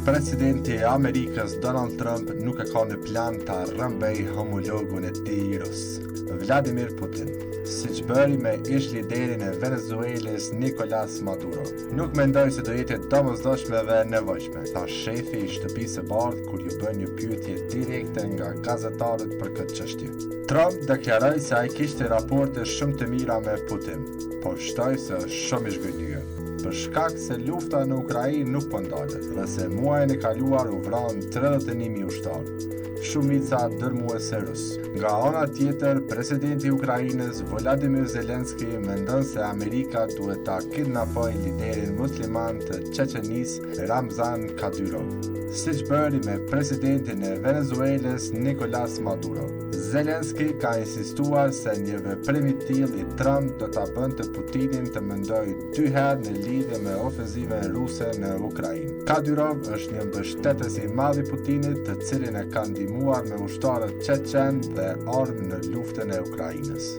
Presidenti i Amerikës Donald Trump nuk e ka në plan ta rrëmbej homologun e tij rus, Vladimir Putin, siç bëri me ish liderin e Venezuelës Nicolás Maduro. Nuk mendoj se do jetë domosdoshme dhe nevojshme, tha shefi i shtëpisë së bardhë kur ju bën një pyetje direkte nga gazetarët për këtë çështje. Trump deklaroi se ai kishte raporte shumë të mira me Putin, por shtoi se është shumë i zgënjur, për shkak se lufta në Ukrainë nuk po ndalet dhe se muajin e kaluar u vran 31.000 ushtarë, shumica dërmuese rus. Nga ana tjetër, presidenti i Ukrainës Volodymyr Zelensky mendon se Amerika duhet ta kidnapojë liderin musliman të Çeçenisë Ramzan Kadyrov, siç bëri me presidentin e Venezuelës Nicolás Maduro. Zelensky ka insistuar se një veprim i tillë i Trump do ta bënte Putinin të mendojë dy herë në lidhje me ofenzivën ruse në Ukrainë. Kadyrov është një mbështetës i madh i Putinit, të cilin e ka ndihmuar me ushtarët çeçen dhe armë në luftën e Ukrainës.